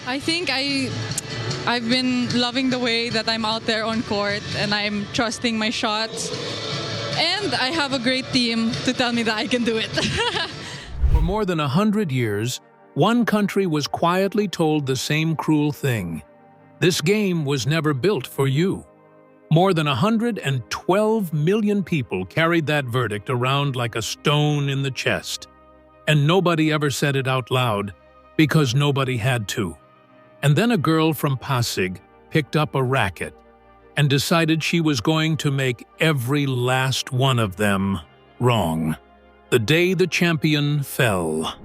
I think I've been loving the way that I'm out there on court and I'm trusting my shots. And I have a great team to tell me that I can do it. For more than 100 years, one country was quietly told the same cruel thing. This game was never built for you. More than 112 million people carried that verdict around like a stone in the chest. And nobody ever said it out loud, because nobody had to. And then a girl from Pasig picked up a racket and decided she was going to make every last one of them wrong. The day the champion fell.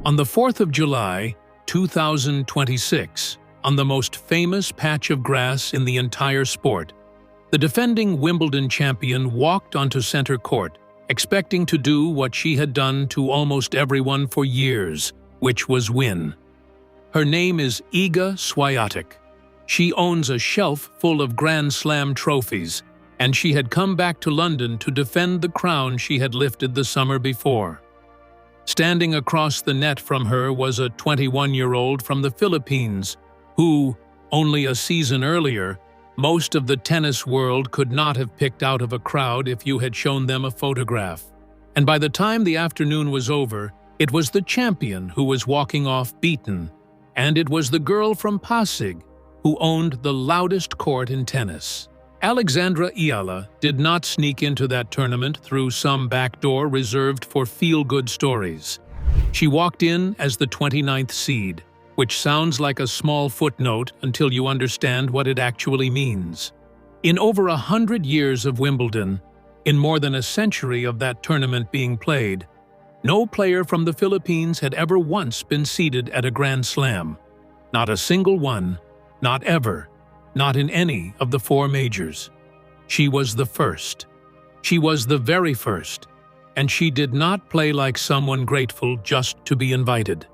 On the 4th of July, 2026, on the most famous patch of grass in the entire sport, the defending Wimbledon champion walked onto center court, expecting to do what she had done to almost everyone for years, which was win. Her name is Iga Swiatek. She owns a shelf full of Grand Slam trophies, and she had come back to London to defend the crown she had lifted the summer before. Standing across the net from her was a 21-year-old from the Philippines, who, only a season earlier, most of the tennis world could not have picked out of a crowd if you had shown them a photograph. And by the time the afternoon was over, it was the champion who was walking off beaten, and it was the girl from Pasig who owned the loudest court in tennis. Alexandra Eala did not sneak into that tournament through some back door reserved for feel-good stories. She walked in as the 29th seed, which sounds like a small footnote until you understand what it actually means. In over 100 years of Wimbledon, in more than a century of that tournament being played, no player from the Philippines had ever once been seeded at a Grand Slam. Not a single one, not ever, not in any of the 4 majors. She was the first. She was the very first, and she did not play like someone grateful just to be invited.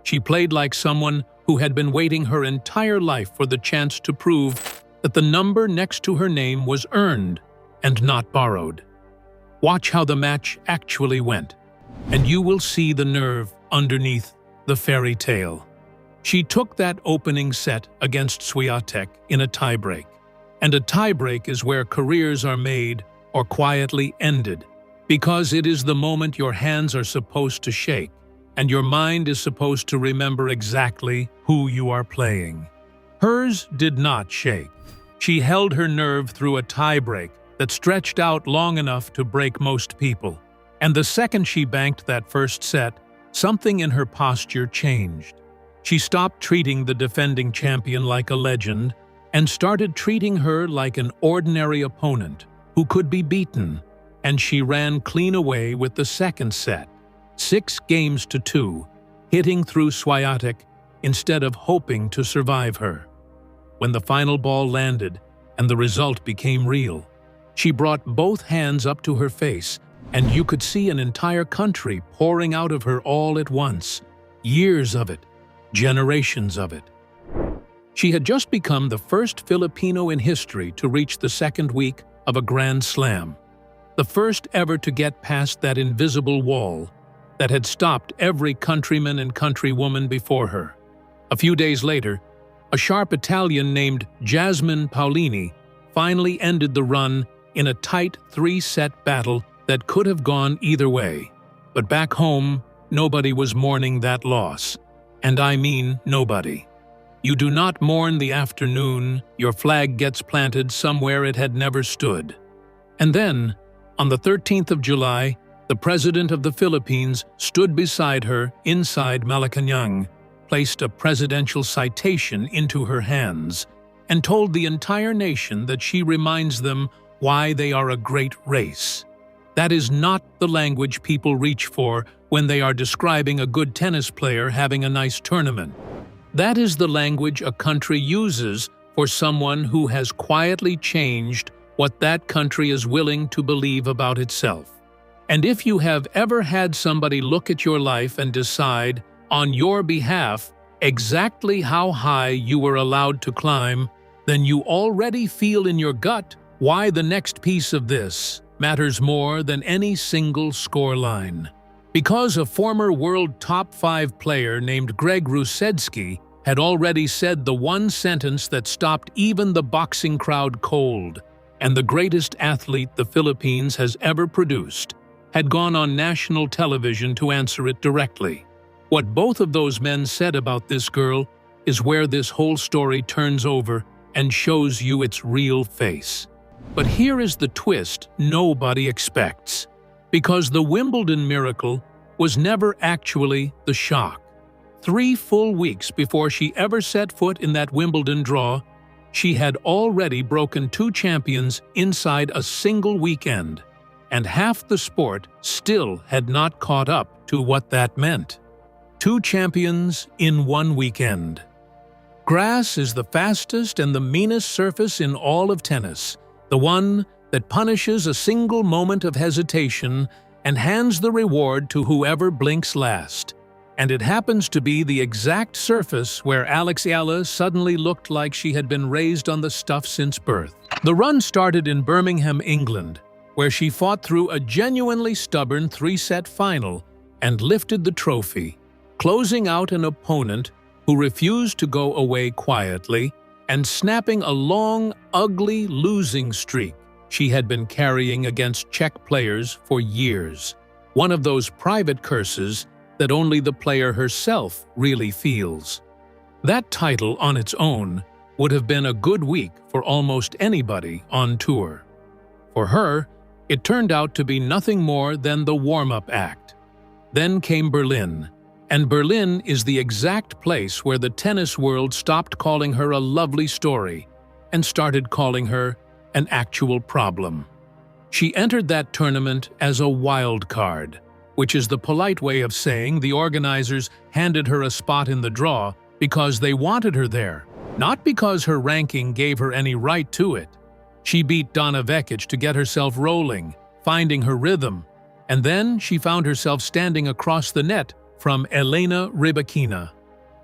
She played like someone who had been waiting her entire life for the chance to prove that the number next to her name was earned and not borrowed. Watch how the match actually went, and you will see the nerve underneath the fairy tale. She took that opening set against Swiatek in a tiebreak, and a tiebreak is where careers are made or quietly ended, because it is the moment your hands are supposed to shake, and your mind is supposed to remember exactly who you are playing. Hers did not shake. She held her nerve through a tiebreak that stretched out long enough to break most people. And the second she banked that first set, something in her posture changed. She stopped treating the defending champion like a legend and started treating her like an ordinary opponent who could be beaten, and she ran clean away with the second set. 6-2, hitting through Swiatek instead of hoping to survive her. When the final ball landed and the result became real, she brought both hands up to her face, and you could see an entire country pouring out of her all at once. Years of it, generations of it. She had just become the first Filipino in history to reach the second week of a Grand Slam, the first ever to get past that invisible wall that had stopped every countryman and countrywoman before her. A few days later, a sharp Italian named Jasmine Paolini finally ended the run in a tight 3-set battle that could have gone either way. But back home, nobody was mourning that loss. And I mean nobody. You do not mourn the afternoon your flag gets planted somewhere it had never stood. And then, on the 13th of July, the President of the Philippines stood beside her inside Malacanang, placed a presidential citation into her hands, and told the entire nation that she reminds them why they are a great race. That is not the language people reach for when they are describing a good tennis player having a nice tournament. That is the language a country uses for someone who has quietly changed what that country is willing to believe about itself. And if you have ever had somebody look at your life and decide, on your behalf, exactly how high you were allowed to climb, then you already feel in your gut why the next piece of this matters more than any single scoreline. Because a former world top 5 player named Greg Rusedski had already said the one sentence that stopped even the boxing crowd cold, and the greatest athlete the Philippines has ever produced had gone on national television to answer it directly. What both of those men said about this girl is where this whole story turns over and shows you its real face. But here is the twist nobody expects, because the Wimbledon miracle was never actually the shock. 3 full weeks before she ever set foot in that Wimbledon draw, she had already broken 2 champions inside a single weekend, and half the sport still had not caught up to what that meant. 2 champions in 1 weekend. Grass is the fastest and the meanest surface in all of tennis, the one that punishes a single moment of hesitation and hands the reward to whoever blinks last. And it happens to be the exact surface where Eala suddenly looked like she had been raised on the stuff since birth. The run started in Birmingham, England, where she fought through a genuinely stubborn 3-set final and lifted the trophy, closing out an opponent who refused to go away quietly and snapping a long, ugly losing streak she had been carrying against Czech players for years. One of those private curses that only the player herself really feels. That title on its own would have been a good week for almost anybody on tour. For her, it turned out to be nothing more than the warm-up act. Then came Berlin, and Berlin is the exact place where the tennis world stopped calling her a lovely story and started calling her an actual problem. She entered that tournament as a wild card, which is the polite way of saying the organizers handed her a spot in the draw because they wanted her there, not because her ranking gave her any right to it. She beat Donna Vekic to get herself rolling, finding her rhythm, and then she found herself standing across the net from Elena Rybakina,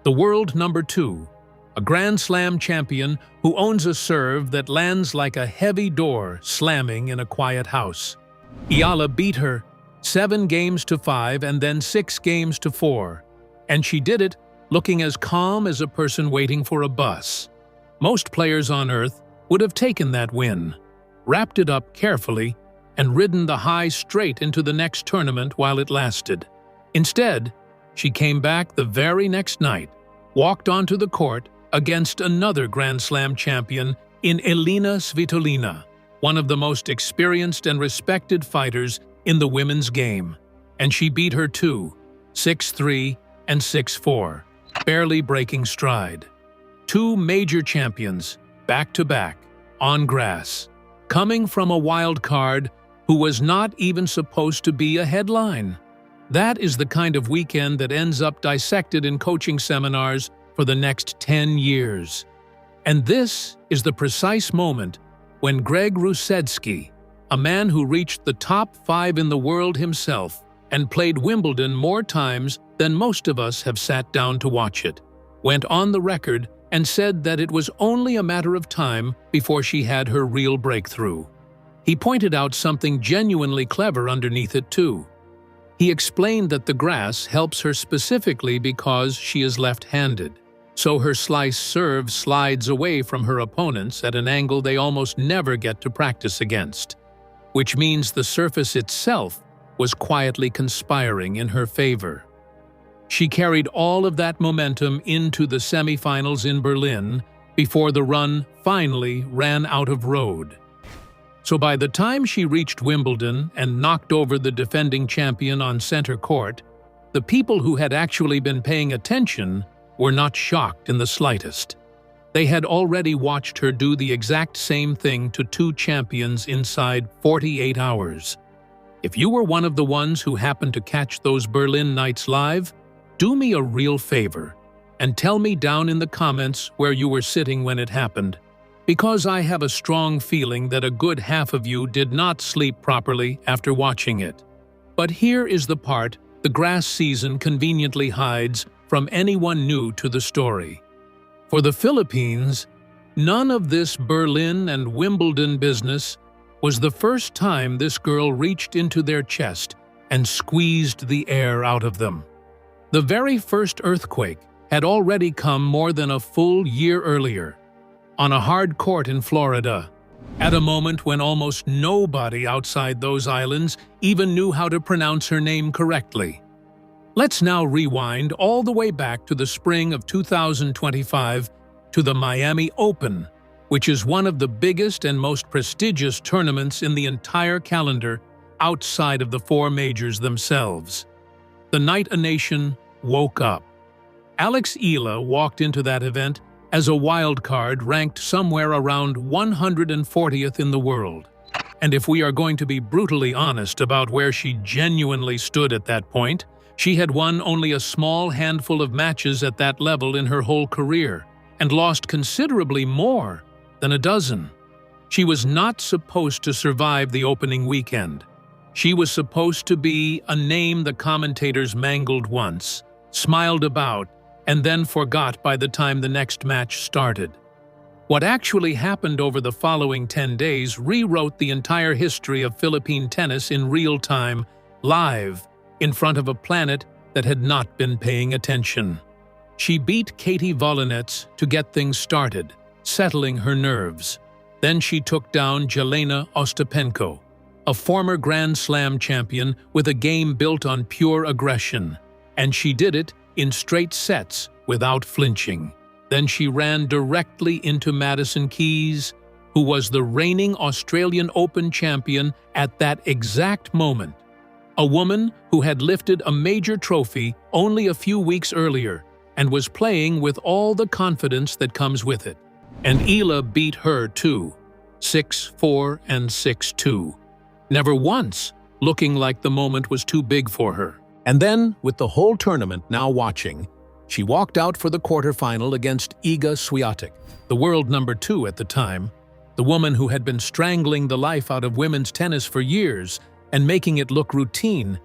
the world number 2, a Grand Slam champion who owns a serve that lands like a heavy door slamming in a quiet house. Eala beat her 7 games to 5 and then 6 games to 4, and she did it looking as calm as a person waiting for a bus. Most players on Earth would have taken that win, wrapped it up carefully, and ridden the high straight into the next tournament while it lasted. Instead, she came back the very next night, walked onto the court against another Grand Slam champion in Elena Svitolina, one of the most experienced and respected fighters in the women's game, and she beat her too, 6-3 and 6-4, barely breaking stride. 2 major champions, back-to-back, on grass, coming from a wild card who was not even supposed to be a headline. That is the kind of weekend that ends up dissected in coaching seminars for the next 10 years. And this is the precise moment when Greg Rusedski, a man who reached the top 5 in the world himself and played Wimbledon more times than most of us have sat down to watch it, went on the record and said that it was only a matter of time before she had her real breakthrough. He pointed out something genuinely clever underneath it too. He explained that the grass helps her specifically because she is left-handed, so her slice serve slides away from her opponents at an angle they almost never get to practice against, which means the surface itself was quietly conspiring in her favor. She carried all of that momentum into the semifinals in Berlin before the run finally ran out of road. So by the time she reached Wimbledon and knocked over the defending champion on center court, the people who had actually been paying attention were not shocked in the slightest. They had already watched her do the exact same thing to 2 champions inside 48 hours. If you were one of the ones who happened to catch those Berlin nights live, do me a real favor and tell me down in the comments where you were sitting when it happened, because I have a strong feeling that a good half of you did not sleep properly after watching it. But here is the part the grass season conveniently hides from anyone new to the story. For the Philippines, none of this Berlin and Wimbledon business was the first time this girl reached into their chest and squeezed the air out of them. The very first earthquake had already come more than a full year earlier, on a hard court in Florida, at a moment when almost nobody outside those islands even knew how to pronounce her name correctly. Let's now rewind all the way back to the spring of 2025 to the Miami Open, which is one of the biggest and most prestigious tournaments in the entire calendar outside of the four majors themselves. The night a nation woke up. Eala walked into that event as a wild card ranked somewhere around 140th in the world. And if we are going to be brutally honest about where she genuinely stood at that point, she had won only a small handful of matches at that level in her whole career, and lost considerably more than a dozen. She was not supposed to survive the opening weekend. She was supposed to be a name the commentators mangled once, smiled about, and then forgot by the time the next match started. What actually happened over the following 10 days rewrote the entire history of Philippine tennis in real time, live, in front of a planet that had not been paying attention. She beat Katie Volinets to get things started, settling her nerves. Then she took down Jelena Ostapenko, a former Grand Slam champion with a game built on pure aggression, and she did it in straight sets without flinching. Then she ran directly into Madison Keys, who was the reigning Australian Open champion at that exact moment. A woman who had lifted a major trophy only a few weeks earlier and was playing with all the confidence that comes with it. And Eala beat her too, 6-4 and 6-2. Never once looking like the moment was too big for her. And then, with the whole tournament now watching, she walked out for the quarterfinal against Iga Swiatek, the world number 2 at the time, the woman who had been strangling the life out of women's tennis for years and making it look routine,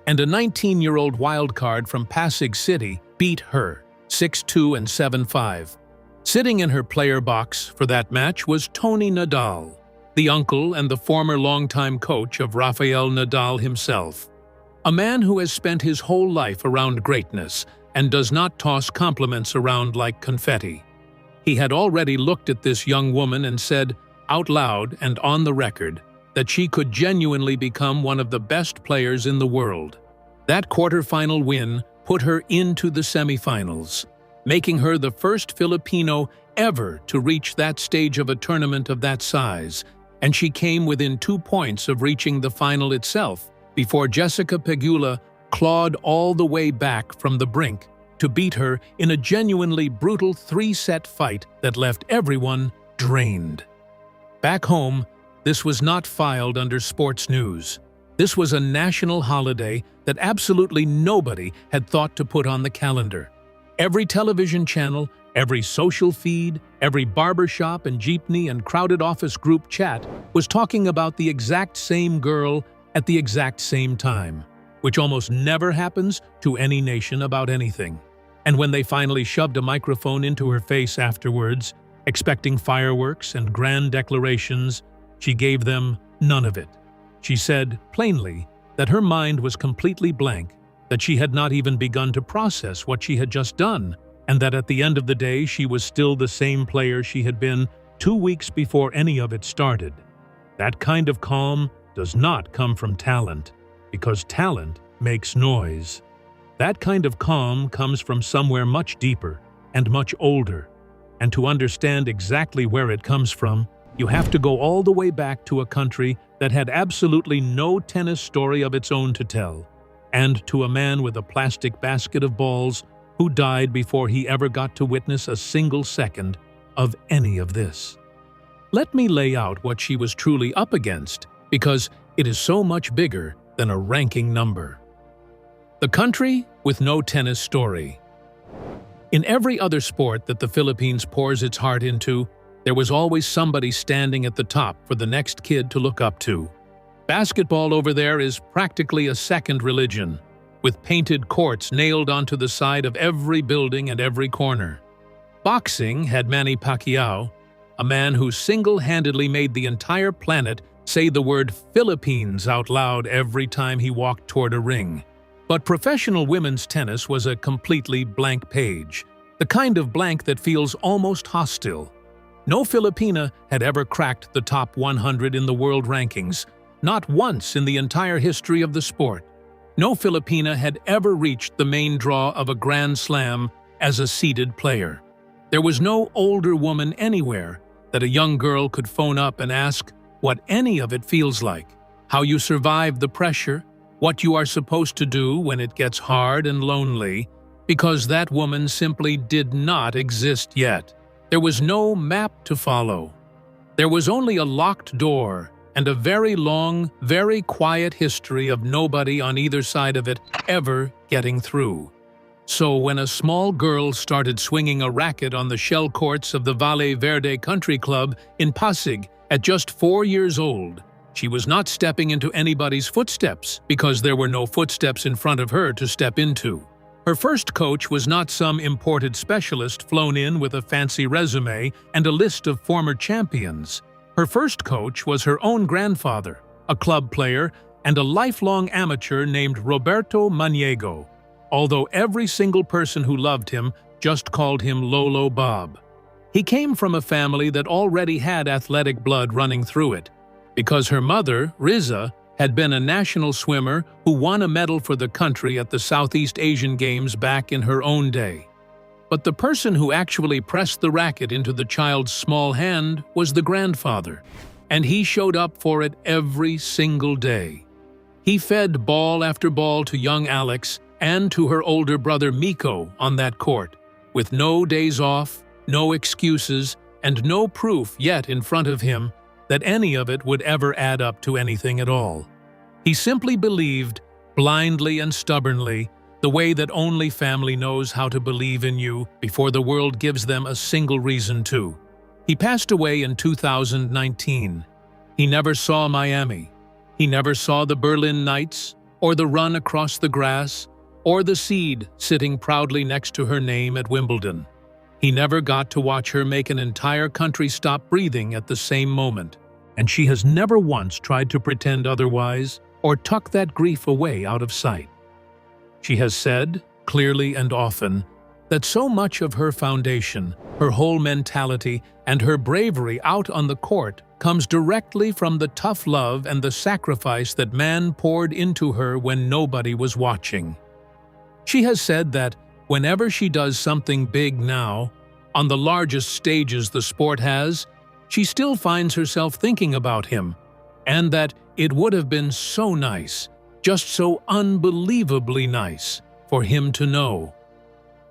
and a 19-year-old wildcard from Pasig City beat her, 6-2 and 7-5. Sitting in her player box for that match was Tony Nadal, the uncle and the former longtime coach of Rafael Nadal himself. A man who has spent his whole life around greatness and does not toss compliments around like confetti. He had already looked at this young woman and said, out loud and on the record, that she could genuinely become one of the best players in the world. That quarterfinal win put her into the semifinals, making her the first Filipino ever to reach that stage of a tournament of that size, and she came within 2 points of reaching the final itself before Jessica Pegula clawed all the way back from the brink to beat her in a genuinely brutal 3-set fight that left everyone drained. Back home, this was not filed under sports news. This was a national holiday that absolutely nobody had thought to put on the calendar. Every television channel, every social feed, every barbershop and jeepney and crowded office group chat was talking about the exact same girl at the exact same time, which almost never happens to any nation about anything. And when they finally shoved a microphone into her face afterwards, expecting fireworks and grand declarations, she gave them none of it. She said, plainly, that her mind was completely blank, that she had not even begun to process what she had just done, and that at the end of the day she was still the same player she had been 2 weeks before any of it started. That kind of calm does not come from talent, because talent makes noise. That kind of calm comes from somewhere much deeper and much older, and to understand exactly where it comes from, you have to go all the way back to a country that had absolutely no tennis story of its own to tell, and to a man with a plastic basket of balls who died before he ever got to witness a single second of any of this. Let me lay out what she was truly up against, because it is so much bigger than a ranking number. The country with no tennis story. In every other sport that the Philippines pours its heart into, there was always somebody standing at the top for the next kid to look up to. Basketball over there is practically a second religion, with painted courts nailed onto the side of every building and every corner. Boxing had Manny Pacquiao, a man who single-handedly made the entire planet say the word Philippines out loud every time he walked toward a ring. But professional women's tennis was a completely blank page, the kind of blank that feels almost hostile. No Filipina had ever cracked the top 100 in the world rankings, not once in the entire history of the sport. No Filipina had ever reached the main draw of a Grand Slam as a seeded player. There was no older woman anywhere that a young girl could phone up and ask what any of it feels like, how you survive the pressure, what you are supposed to do when it gets hard and lonely, because that woman simply did not exist yet. There was no map to follow. There was only a locked door and a very long, very quiet history of nobody on either side of it ever getting through. So when a small girl started swinging a racket on the shell courts of the Valle Verde Country Club in Pasig at just 4 years old, she was not stepping into anybody's footsteps because there were no footsteps in front of her to step into. Her first coach was not some imported specialist flown in with a fancy resume and a list of former champions. Her first coach was her own grandfather, a club player, and a lifelong amateur named Roberto Maniego, although every single person who loved him just called him Lolo Bob. He came from a family that already had athletic blood running through it, because her mother, Riza, had been a national swimmer who won a medal for the country at the Southeast Asian Games back in her own day. But the person who actually pressed the racket into the child's small hand was the grandfather, and he showed up for it every single day. He fed ball after ball to young Alex and to her older brother Miko on that court, with no days off, no excuses, and no proof yet in front of him that any of it would ever add up to anything at all. He simply believed, blindly and stubbornly, the way that only family knows how to believe in you before the world gives them a single reason to. He passed away in 2019. He never saw Miami. He never saw the Berlin Knights, or the run across the grass, or the seed sitting proudly next to her name at Wimbledon. He never got to watch her make an entire country stop breathing at the same moment, and she has never once tried to pretend otherwise or tuck that grief away out of sight. She has said, clearly and often, that so much of her foundation, her whole mentality, and her bravery out on the court comes directly from the tough love and the sacrifice that man poured into her when nobody was watching. She has said that whenever she does something big now, on the largest stages the sport has, she still finds herself thinking about him, and that it would have been so nice, just so unbelievably nice, for him to know.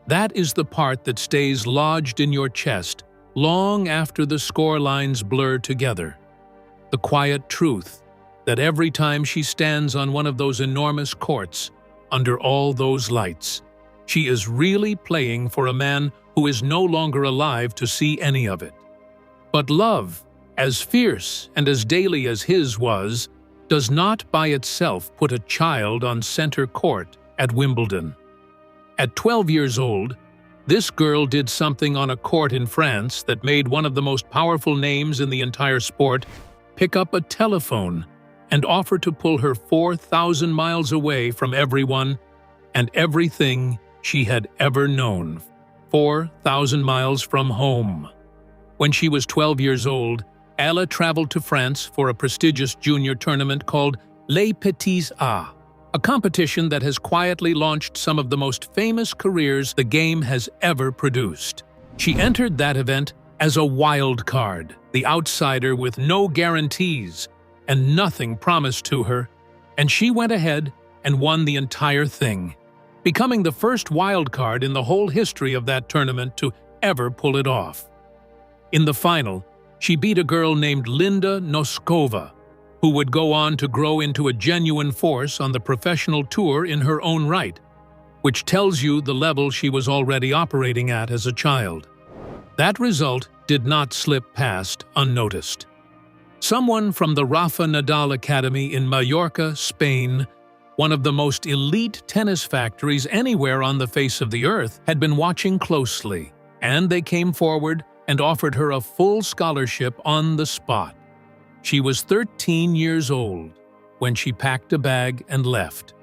That is the part that stays lodged in your chest long after the score lines blur together. The quiet truth that every time she stands on one of those enormous courts, under all those lights, she is really playing for a man who is no longer alive to see any of it. But love, as fierce and as daily as his was, does not by itself put a child on center court at Wimbledon. At 12 years old, this girl did something on a court in France that made one of the most powerful names in the entire sport pick up a telephone and offer to pull her 4,000 miles away from everyone and everything she had ever known. 4,000 miles from home. When she was 12 years old, Eala traveled to France for a prestigious junior tournament called Les Petits A, a competition that has quietly launched some of the most famous careers the game has ever produced. She entered that event as a wild card, the outsider with no guarantees and nothing promised to her, and she went ahead and won the entire thing, becoming the first wild card in the whole history of that tournament to ever pull it off. In the final, she beat a girl named Linda Noskova, who would go on to grow into a genuine force on the professional tour in her own right, which tells you the level she was already operating at as a child. That result did not slip past unnoticed. Someone from the Rafa Nadal Academy in Mallorca, Spain, one of the most elite tennis factories anywhere on the face of the earth, had been watching closely, and they came forward and offered her a full scholarship on the spot. She was 13 years old when she packed a bag and left.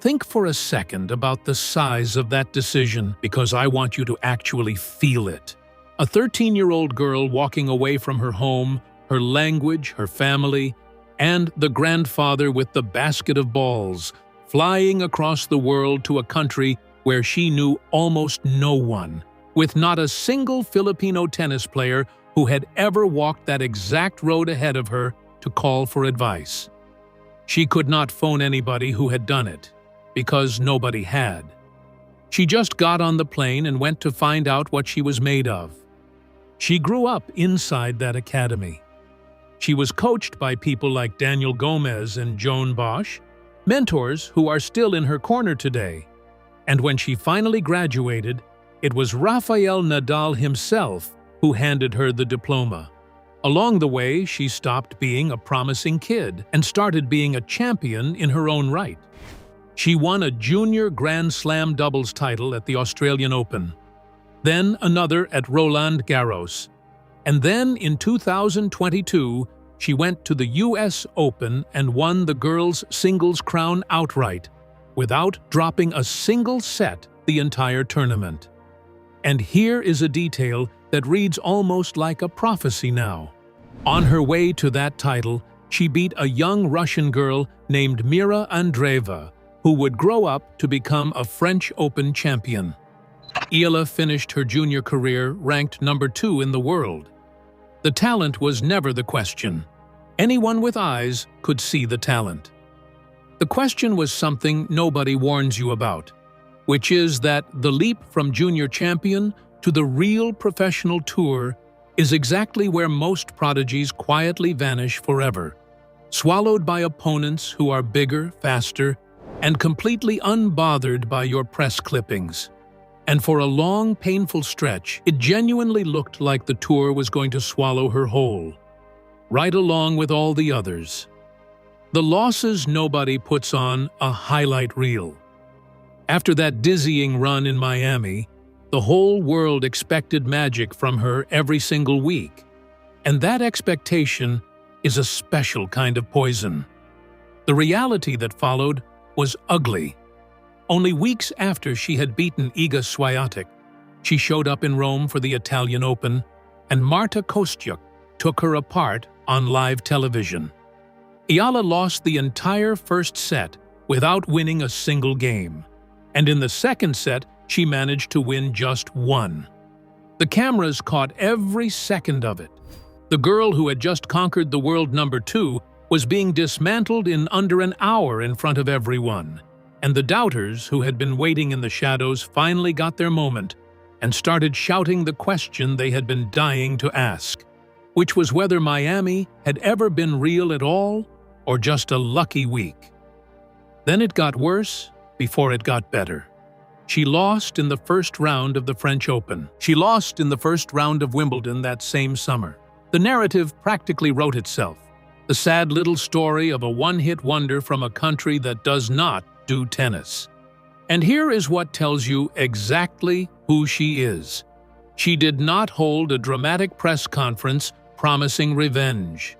Think for a second about the size of that decision, because I want you to actually feel it. A 13-year-old girl walking away from her home, her language, her family, and the grandfather with the basket of balls, flying across the world to a country where she knew almost no one, with not a single Filipino tennis player who had ever walked that exact road ahead of her to call for advice. She could not phone anybody who had done it, because nobody had. She just got on the plane and went to find out what she was made of. She grew up inside that academy. She was coached by people like Daniel Gomez and Joan Bosch, mentors who are still in her corner today. And when she finally graduated, it was Rafael Nadal himself who handed her the diploma. Along the way, she stopped being a promising kid and started being a champion in her own right. She won a junior Grand Slam doubles title at the Australian Open, then another at Roland Garros, and then in 2022, she went to the US Open and won the girls' singles crown outright, without dropping a single set the entire tournament. And here is a detail that reads almost like a prophecy now. On her way to that title, she beat a young Russian girl named Mira Andreeva, who would grow up to become a French Open champion. Eala finished her junior career ranked number 2 in the world. The talent was never the question. Anyone with eyes could see the talent. The question was something nobody warns you about, which is that the leap from junior champion to the real professional tour is exactly where most prodigies quietly vanish forever, swallowed by opponents who are bigger, faster, and completely unbothered by your press clippings. And for a long, painful stretch, it genuinely looked like the tour was going to swallow her whole, right along with all the others. The losses nobody puts on a highlight reel. After that dizzying run in Miami, the whole world expected magic from her every single week. And that expectation is a special kind of poison. The reality that followed was ugly. Only weeks after she had beaten Iga Swiatek, she showed up in Rome for the Italian Open, and Marta Kostyuk took her apart on live television. Eala lost the entire first set without winning a single game, and in the second set, she managed to win just one. The cameras caught every second of it. The girl who had just conquered the world number 2 was being dismantled in under an hour in front of everyone, and the doubters who had been waiting in the shadows finally got their moment and started shouting the question they had been dying to ask, which was whether Miami had ever been real at all or just a lucky week. Then it got worse before it got better. She lost in the first round of the French Open. She lost in the first round of Wimbledon that same summer. The narrative practically wrote itself. The sad little story of a one-hit wonder from a country that does not do tennis. And here is what tells you exactly who she is. She did not hold a dramatic press conference promising revenge.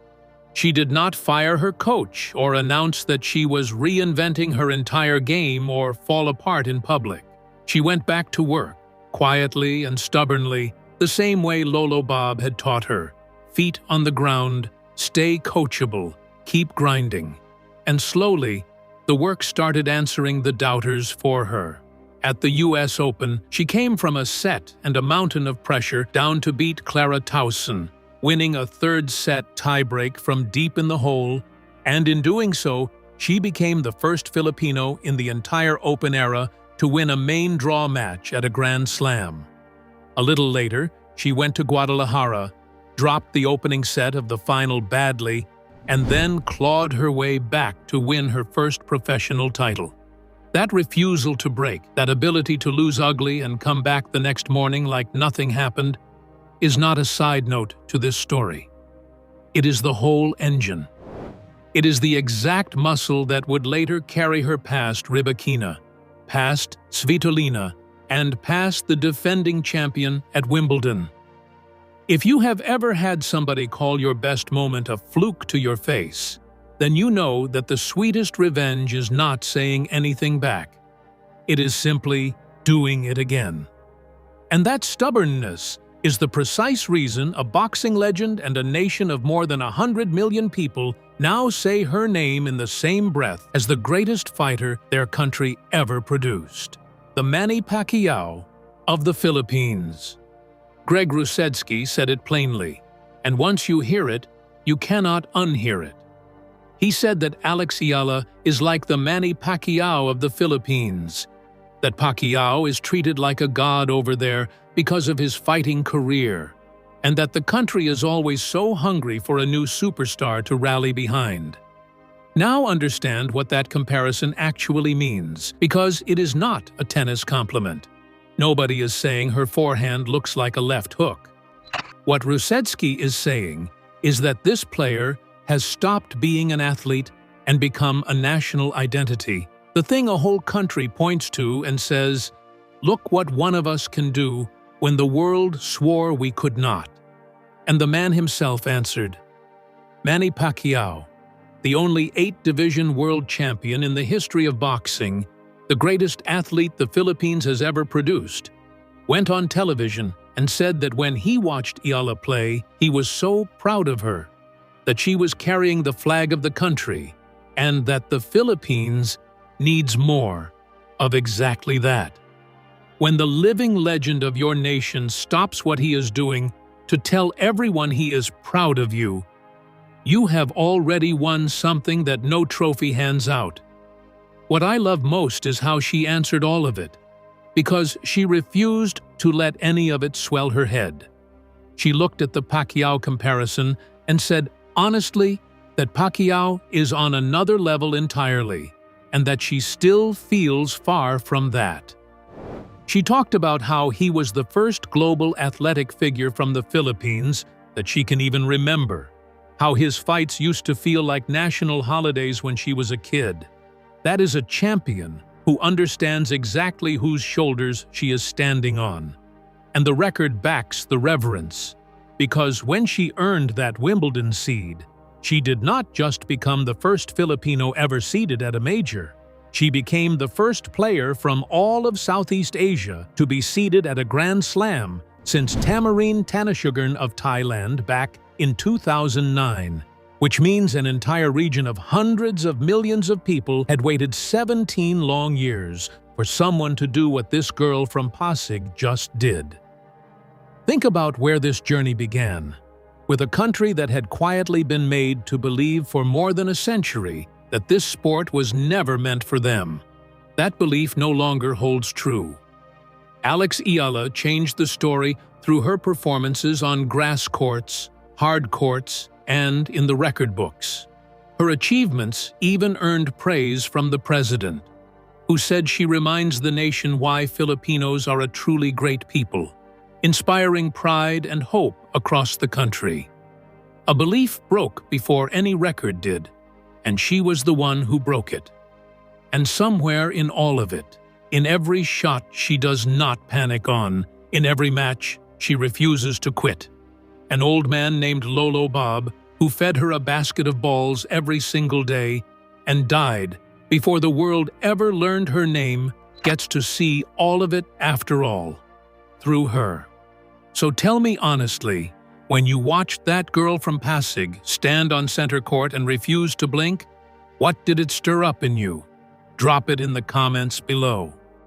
She did not fire her coach or announce that she was reinventing her entire game or fall apart in public. She went back to work, quietly and stubbornly, the same way Lolo Bob had taught her. Feet on the ground, stay coachable, keep grinding. And slowly, the work started answering the doubters for her. At the US Open, she came from a set and a mountain of pressure down to beat Clara Tauson, winning a third-set tiebreak from deep in the hole, and in doing so, she became the first Filipino in the entire Open era to win a main draw match at a Grand Slam. A little later, she went to Guadalajara, dropped the opening set of the final badly, and then clawed her way back to win her first professional title. That refusal to break, that ability to lose ugly and come back the next morning like nothing happened, is not a side note to this story. It is the whole engine. It is the exact muscle that would later carry her past Rybakina, past Svitolina, and past the defending champion at Wimbledon. If you have ever had somebody call your best moment a fluke to your face, then you know that the sweetest revenge is not saying anything back. It is simply doing it again. And that stubbornness is the precise reason a boxing legend and a nation of more than 100 million people now say her name in the same breath as the greatest fighter their country ever produced, the Manny Pacquiao of the Philippines. Greg Rusetsky said it plainly, and once you hear it, you cannot unhear it. He said that Alex Eala is like the Manny Pacquiao of the Philippines, that Pacquiao is treated like a god over there because of his fighting career, and that the country is always so hungry for a new superstar to rally behind. Now understand what that comparison actually means, because it is not a tennis compliment. Nobody is saying her forehand looks like a left hook. What Rusetsky is saying is that this player has stopped being an athlete and become a national identity, the thing a whole country points to and says, "Look what one of us can do when the world swore we could not." And the man himself answered, Manny Pacquiao, the only 8-division world champion in the history of boxing, the greatest athlete the Philippines has ever produced, went on television and said that when he watched Eala play, he was so proud of her, that she was carrying the flag of the country, and that the Philippines needs more of exactly that. When the living legend of your nation stops what he is doing to tell everyone he is proud of you, you have already won something that no trophy hands out. What I love most is how she answered all of it, because she refused to let any of it swell her head. She looked at the Pacquiao comparison and said honestly that Pacquiao is on another level entirely, and that she still feels far from that. She talked about how he was the first global athletic figure from the Philippines that she can even remember, how his fights used to feel like national holidays when she was a kid. That is a champion who understands exactly whose shoulders she is standing on. And the record backs the reverence, because when she earned that Wimbledon seed, she did not just become the first Filipino ever seeded at a major. She became the first player from all of Southeast Asia to be seeded at a Grand Slam since Tamarine Tanasugarn of Thailand back in 2009, which means an entire region of hundreds of millions of people had waited 17 long years for someone to do what this girl from Pasig just did. Think about where this journey began, with a country that had quietly been made to believe for more than a century that this sport was never meant for them. That belief no longer holds true. Alex Eala changed the story through her performances on grass courts, hard courts, and in the record books. Her achievements even earned praise from the president, who said she reminds the nation why Filipinos are a truly great people, inspiring pride and hope across the country. A belief broke before any record did, and she was the one who broke it. And somewhere in all of it, in every shot she does not panic on, in every match she refuses to quit. An old man named Lolo Bob, who fed her a basket of balls every single day and died before the world ever learned her name, gets to see all of it after all, through her. So tell me honestly, when you watched that girl from Pasig stand on center court and refuse to blink, what did it stir up in you? Drop it in the comments below.